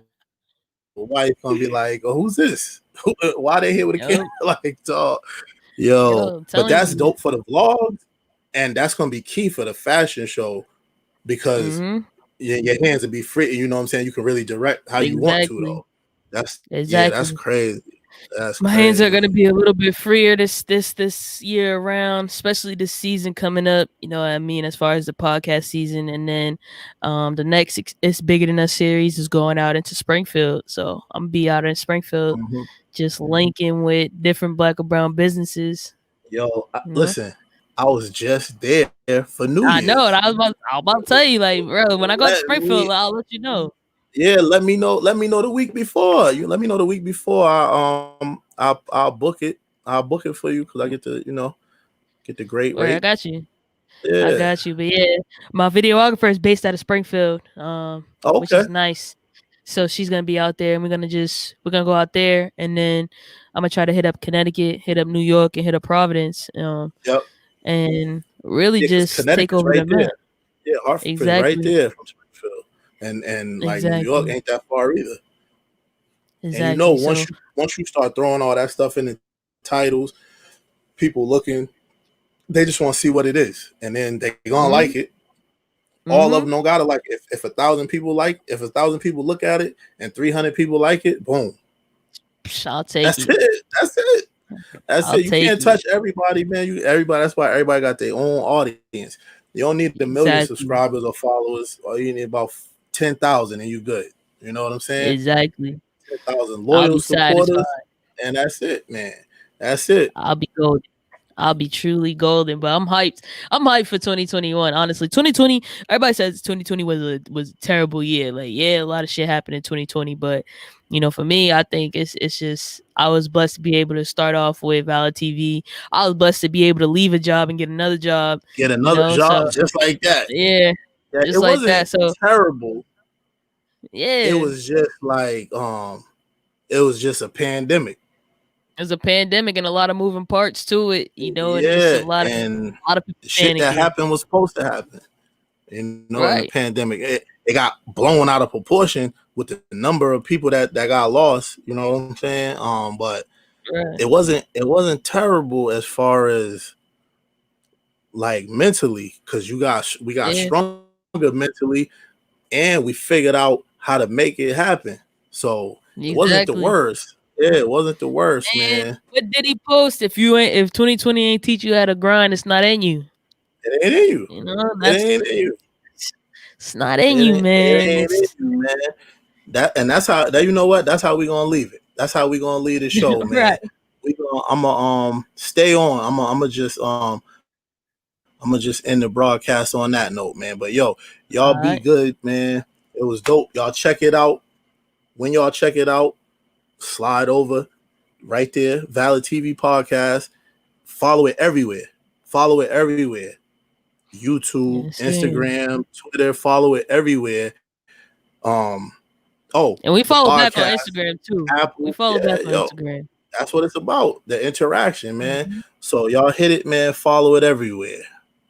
wife gonna be like, oh, who's this? Why they here with a camera? yo, Like, dog. Yo, I'm but telling that's you. dope for the vlogs, and that's gonna be key for the fashion show because Hmm. your hands will be free. You know what I'm saying? You can really direct how you want to, Exactly. though. That's Exactly. crazy. That's My hands are crazy. gonna be a little bit freer this year around, especially this season coming up. You know what I mean, as far as the podcast season, and then the next It's Bigger Than Us series is going out into Springfield. So I'm gonna be out in Springfield, Mhm. just linking with different Black or brown businesses. Yo, You know, listen, I was just there for New I know, and Year's. I was about to tell you, like, bro, when I go to Let Springfield, me, I'll let you know. yeah, let me know. Let me know the week before. You let me know the week before. I'll book it. I'll book it for you because I get to get the great Or I rate. got you. I Yeah. got you. But yeah, my videographer is based out of Springfield, Oh, which okay. is nice. So she's gonna be out there, and we're gonna go out there, and then I'm gonna try to hit up Connecticut, hit up New York, and hit up Providence, Yep. and really Yeah, because just take Connecticut's over the right map. there. Yeah, Hartford's right Exactly, there from Springfield, and like New York exactly, ain't that far either. And exactly. So once you start throwing all that stuff in the titles, people looking, they just want to see what it is, and then they gonna mm-hmm, like it. All of mm-hmm. them don't gotta like it. If 1,000 people if 1,000 people look at it and 300 people like it, boom, I'll take that's it. it. That's it. That's I'll it. You take can't it. touch everybody, man. Everybody. That's why everybody got their own audience. You don't need a million Exactly, subscribers or followers, or you need about 10,000, and you good. You know what I'm saying? exactly. 10,000 I'll loyal be satisfied. supporters, and that's it, man. That's it. I'll be golden. I'll be truly golden. But I'm hyped. I'm hyped for 2021. Honestly, 2020. Everybody says 2020 was a terrible year. Like, yeah, a lot of shit happened in 2020. But for me, I think it's just I was blessed to be able to start off with Valid TV. I was blessed to be able to leave a job and get another job. Get another So job just like that. yeah, Yeah, just it like that. wasn't So terrible. It yeah, was just like it was just a pandemic. there's a pandemic and a lot of moving parts to it. And just Yeah, a and lot of people the shit that panicking. happened was supposed to happen. In the Right. pandemic, it got blown out of proportion with the number of people that got lost. You know what I'm saying? But Right. it wasn't terrible as far as like mentally, because we got Yeah. stronger mentally, and we figured out how to make it happen. So it wasn't the Exactly. worst. Yeah, it wasn't the worst, And man. what did he post? If 2020 ain't teach you how to grind, it's not in you. It ain't in you. It That's ain't in you. it's not in you, It man. ain't in It's you, man. That's how that you know what? That's how we gonna leave it. That's how we gonna leave the show, man. right. We gonna I'm gonna stay on. I'm gonna just end the broadcast on that note, man. But yo, y'all be All right. good, man. It was dope. Y'all check it out. When y'all check it out, slide over right there, Valid TV podcast. Follow it everywhere. Follow it everywhere. YouTube, Yes, sir. Instagram, Twitter. Follow it everywhere. Oh, And we the follow back on podcast, Instagram too. We Apple. follow Yeah, back on yo, Instagram. that's what it's about. The interaction, man. Mhm. So y'all hit it, man. Follow it everywhere.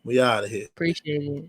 We out of here. Appreciate it.